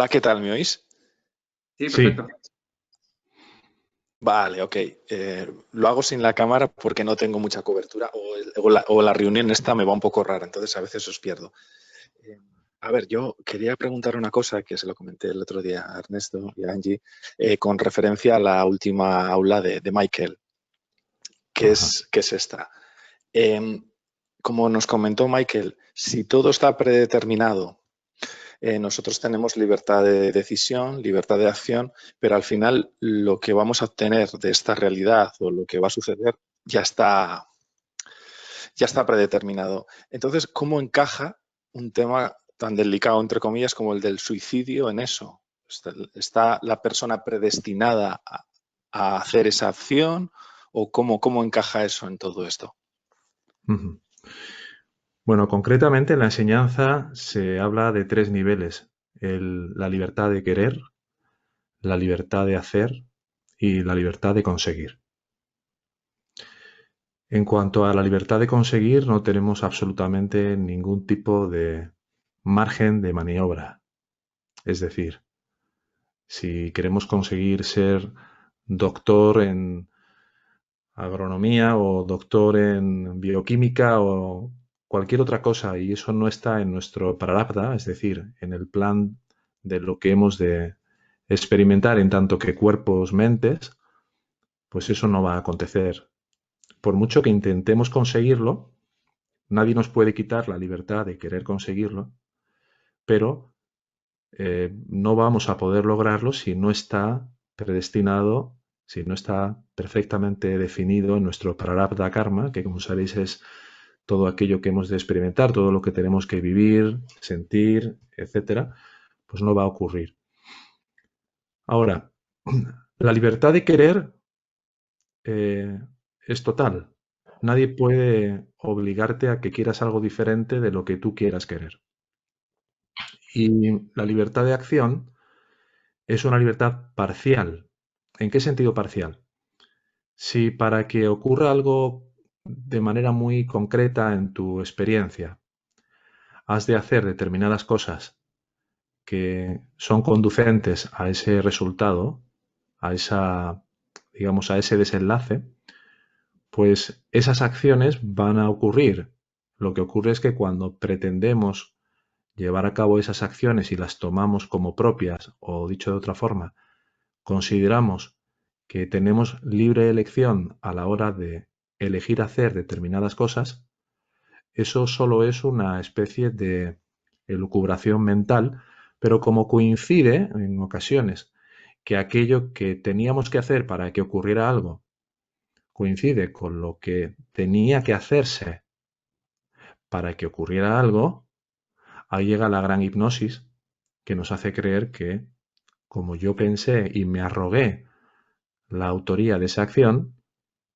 ¿qué tal? ¿Me oís? Sí, Sí, perfecto. Vale, ok. Lo hago sin la cámara porque no tengo mucha cobertura o la reunión esta me va un poco rara, entonces a veces os pierdo. Eh, a ver, yo quería preguntar una cosa que se lo comenté el otro día a Ernesto y a Angie, con referencia a la última aula de Michael, ajá. que es esta. Eh, Como nos comentó Michael, si todo está predeterminado, nosotros tenemos libertad de decisión, libertad de acción, pero al final lo que vamos a obtener de esta realidad o lo que va a suceder ya está predeterminado. Entonces, ¿cómo encaja un tema tan delicado, entre comillas, como el del suicidio en eso? ¿Está la persona predestinada a hacer esa acción o cómo encaja eso en todo esto? Ujú. Bueno, concretamente en la enseñanza se habla de tres niveles. La libertad de querer, la libertad de hacer y la libertad de conseguir. En cuanto a la libertad de conseguir, no tenemos absolutamente ningún tipo de margen de maniobra. Es decir, si queremos conseguir ser doctor en agronomía o doctor en bioquímica o cualquier otra cosa y eso no está en nuestro prarabdha, es decir, en el plan de lo que hemos de experimentar en tanto que cuerpos, mentes, pues eso no va a acontecer. Por mucho que intentemos conseguirlo, nadie nos puede quitar la libertad de querer conseguirlo, pero no vamos a poder lograrlo si no está predestinado, si no está perfectamente definido en nuestro prarabdha karma, que como sabéis es todo aquello que hemos de experimentar, todo lo que tenemos que vivir, sentir, etcétera, pues no va a ocurrir. Ahora, la libertad de querer eh, es total. Nadie puede obligarte a que quieras algo diferente de lo que tú quieras querer. Y la libertad de acción es una libertad parcial. ¿En qué sentido parcial? Si para que ocurra algo de manera muy concreta en tu experiencia, has de hacer determinadas cosas que son conducentes a ese resultado, a esa, digamos, a ese desenlace, pues esas acciones van a ocurrir. Lo que ocurre es que cuando pretendemos llevar a cabo esas acciones y las tomamos como propias, o dicho de otra forma, consideramos que tenemos libre elección a la hora de elegir hacer determinadas cosas, eso solo es una especie de elucubración mental, pero como coincide en ocasiones que aquello que teníamos que hacer para que ocurriera algo coincide con lo que tenía que hacerse para que ocurriera algo, ahí llega la gran hipnosis que nos hace creer que, como yo pensé y me arrogué la autoría de esa acción,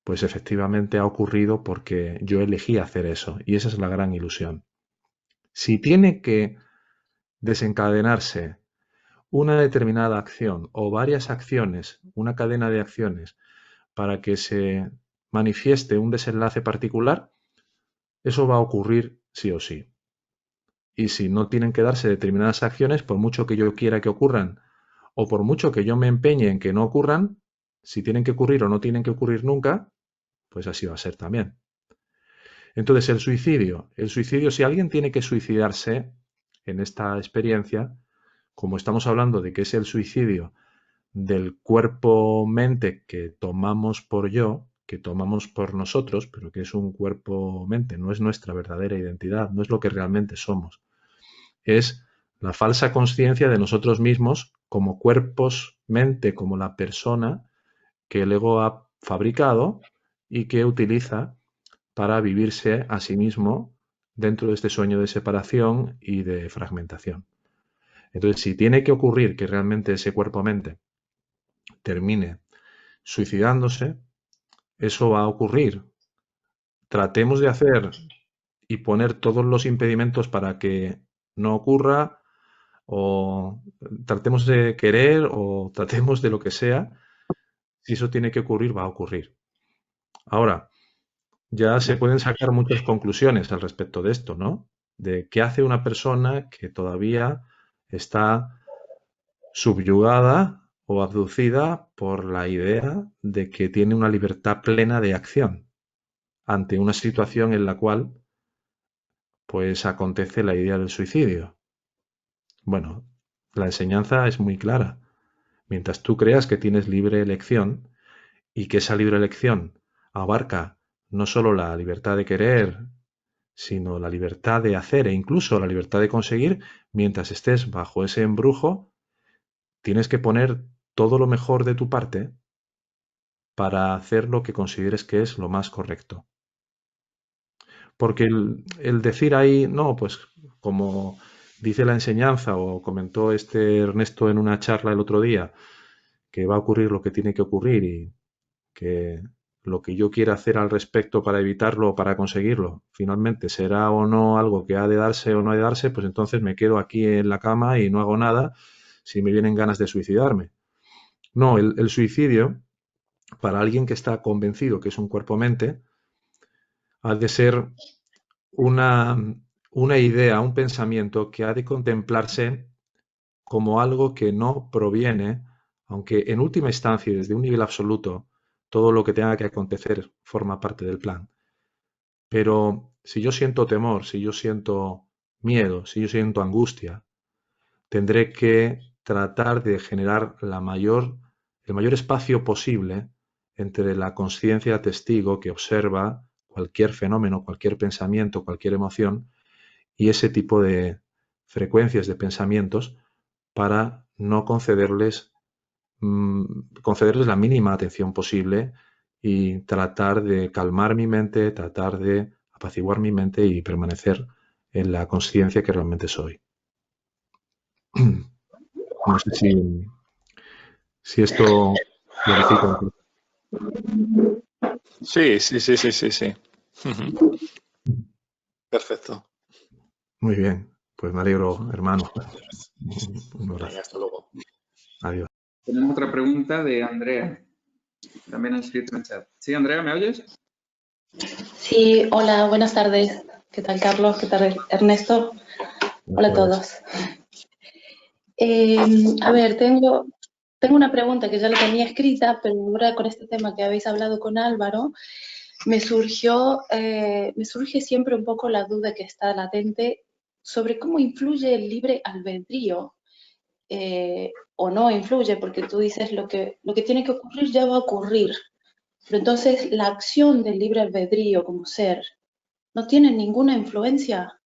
pues efectivamente ha ocurrido porque yo elegí hacer eso. Y esa es la gran ilusión. Si tiene que desencadenarse una determinada acción o varias acciones, una cadena de acciones, para que se manifieste un desenlace particular, eso va a ocurrir sí o sí. Y si no tienen que darse determinadas acciones, por mucho que yo quiera que ocurran, o por mucho que yo me empeñe en que no ocurran, si tienen que ocurrir o no tienen que ocurrir nunca, pues así va a ser también. Entonces, el suicidio, si alguien tiene que suicidarse en esta experiencia, como estamos hablando de que es el suicidio del cuerpo-mente que tomamos por yo, que tomamos por nosotros, pero que es un cuerpo-mente, no es nuestra verdadera identidad, no es lo que realmente somos. Es la falsa conciencia de nosotros mismos como cuerpos-mente, como la persona que el ego ha fabricado y que utiliza para vivirse a sí mismo dentro de este sueño de separación y de fragmentación. Entonces, si tiene que ocurrir que realmente ese cuerpo-mente termine suicidándose, eso va a ocurrir. Tratemos de hacer y poner todos los impedimentos para que no ocurra, o tratemos de querer, o tratemos de lo que sea. Si eso tiene que ocurrir, va a ocurrir. Ahora, ya se pueden sacar muchas conclusiones al respecto de esto, ¿no? De qué hace una persona que todavía está subyugada o abducida por la idea de que tiene una libertad plena de acción ante una situación en la cual pues acontece la idea del suicidio. Bueno, la enseñanza es muy clara. Mientras tú creas que tienes libre elección y que esa libre elección abarca no solo la libertad de querer, sino la libertad de hacer e incluso la libertad de conseguir, mientras estés bajo ese embrujo, tienes que poner todo lo mejor de tu parte para hacer lo que consideres que es lo más correcto. Porque el decir ahí, no, pues como dice la enseñanza o comentó este Ernesto en una charla el otro día, que va a ocurrir lo que tiene que ocurrir y que lo que yo quiera hacer al respecto para evitarlo o para conseguirlo, finalmente será o no algo que ha de darse o no ha de darse, pues entonces me quedo aquí en la cama y no hago nada si me vienen ganas de suicidarme. No, el suicidio, para alguien que está convencido que es un cuerpo-mente, ha de ser una, una idea, un pensamiento que ha de contemplarse como algo que no proviene, aunque en última instancia y desde un nivel absoluto, todo lo que tenga que acontecer forma parte del plan. Pero si yo siento temor, si yo siento miedo, si yo siento angustia, tendré que tratar de generar el mayor espacio posible entre la conciencia testigo que observa cualquier fenómeno, cualquier pensamiento, cualquier emoción y ese tipo de frecuencias de pensamientos para no concederles la mínima atención posible y tratar de calmar mi mente, tratar de apaciguar mi mente y permanecer en la conciencia que realmente soy. No sé si esto clarifica un poco. Sí, sí, sí, sí, sí, sí. Perfecto. Muy bien, pues me alegro, hermano. Un Venga, abrazo. hasta luego. Adiós. Tenemos otra pregunta de Andrea. También ha escrito en el chat. Sí, Andrea, ¿me oyes? Sí, hola, buenas tardes. ¿Qué tal, Carlos? ¿Qué tal, Ernesto? Hola a todos. A ver, tengo una pregunta que ya la tenía escrita, pero ahora con este tema que habéis hablado con Álvaro, me surge siempre un poco la duda que está latente sobre cómo influye el libre albedrío, o no influye, porque tú dices lo que tiene que ocurrir ya va a ocurrir. Pero entonces la acción del libre albedrío como ser no tiene ninguna influencia.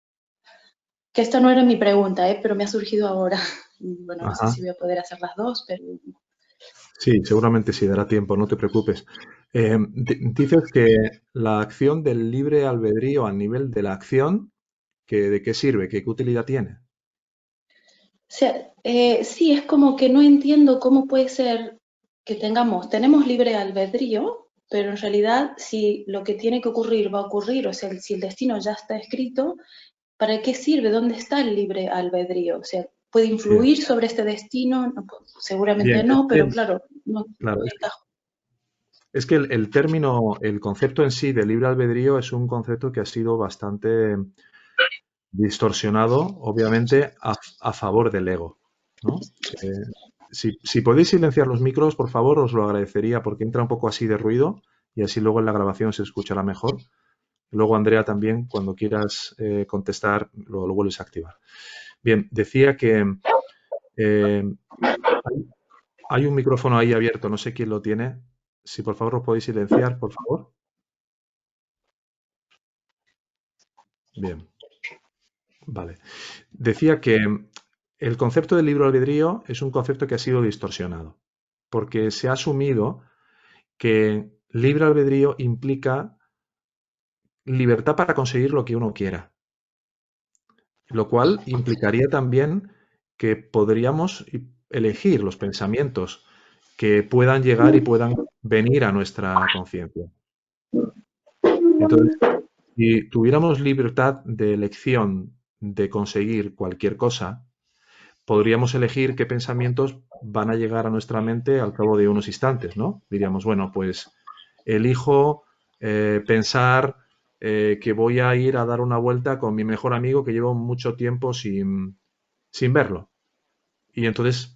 Que esta no era mi pregunta, pero me ha surgido ahora. Bueno, no sé Ajá. si voy a poder hacer las dos, pero... Sí, seguramente sí, dará tiempo, no te preocupes. Dices que la acción del libre albedrío a nivel de la acción, ¿de qué sirve? ¿Qué utilidad tiene? O sea, sí, es como que no entiendo cómo puede ser que tenemos libre albedrío, pero en realidad si lo que tiene que ocurrir va a ocurrir, o sea, si el destino ya está escrito, ¿para qué sirve? ¿Dónde está el libre albedrío? O sea, ¿puede Bien, influir sobre este destino? No, seguramente bien, no, pero claro, no claro, encajo. es que el término, el concepto en sí de libre albedrío es un concepto que ha sido bastante distorsionado, obviamente, a favor del ego, ¿no? Si podéis silenciar los micros, por favor, os lo agradecería porque entra un poco así de ruido y así luego en la grabación se escuchará mejor. Luego, Andrea, también, cuando quieras contestar, lo vuelves a activar. Bien, decía que eh, hay un micrófono ahí abierto, no sé quién lo tiene. Si por favor lo podéis silenciar, por favor. Bien, vale. Decía que el concepto del libre albedrío es un concepto que ha sido distorsionado, porque se ha asumido que libre albedrío implica libertad para conseguir lo que uno quiera, lo cual implicaría también que podríamos elegir los pensamientos que puedan llegar y puedan venir a nuestra conciencia. Entonces, si tuviéramos libertad de elección de conseguir cualquier cosa, podríamos elegir qué pensamientos van a llegar a nuestra mente al cabo de unos instantes, ¿no? Diríamos, bueno, pues elijo pensar que voy a ir a dar una vuelta con mi mejor amigo que llevo mucho tiempo sin verlo. Y entonces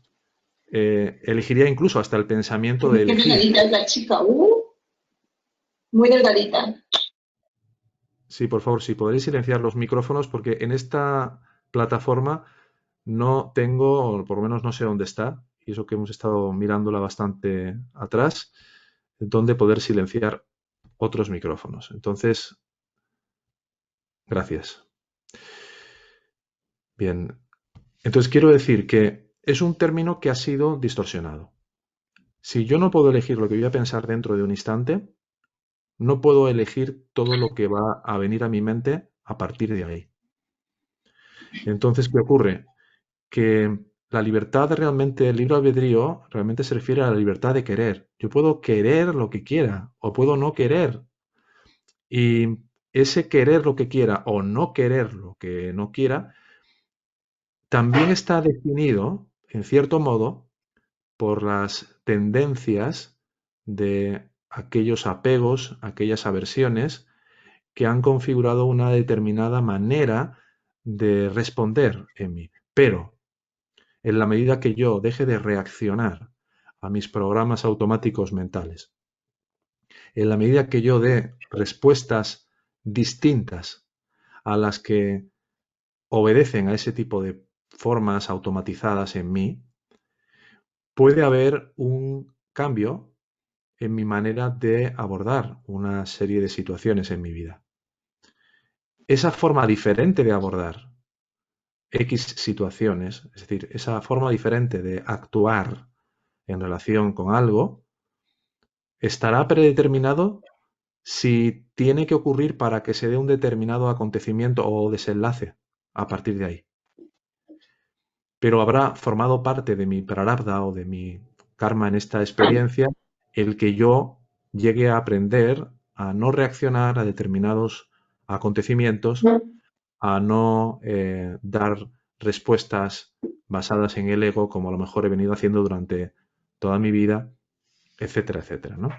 elegiría incluso hasta el pensamiento de Qué elegir. delgadita es la chica. Muy delgadita. Sí, por favor, si podréis silenciar los micrófonos, porque en esta plataforma no tengo, o por lo menos no sé dónde está, y eso que hemos estado mirándola bastante atrás, donde poder silenciar otros micrófonos. Entonces, gracias. Bien, entonces quiero decir que es un término que ha sido distorsionado. Si yo no puedo elegir lo que voy a pensar dentro de un instante, no puedo elegir todo lo que va a venir a mi mente a partir de ahí. Entonces, ¿qué ocurre? Que la libertad realmente, el libre albedrío, realmente se refiere a la libertad de querer. Yo puedo querer lo que quiera o puedo no querer. Y ese querer lo que quiera o no querer lo que no quiera, también está definido, en cierto modo, por las tendencias de aquellos apegos, aquellas aversiones que han configurado una determinada manera de responder en mí. Pero en la medida que yo deje de reaccionar a mis programas automáticos mentales, en la medida que yo dé respuestas distintas a las que obedecen a ese tipo de formas automatizadas en mí, puede haber un cambio en mi manera de abordar una serie de situaciones en mi vida. Esa forma diferente de abordar X situaciones, es decir, esa forma diferente de actuar en relación con algo, estará predeterminado si tiene que ocurrir para que se dé un determinado acontecimiento o desenlace a partir de ahí. Pero habrá formado parte de mi prarabdha o de mi karma en esta experiencia el que yo llegue a aprender a no reaccionar a determinados acontecimientos, a no dar respuestas basadas en el ego, como a lo mejor he venido haciendo durante toda mi vida, etcétera, etcétera, ¿no?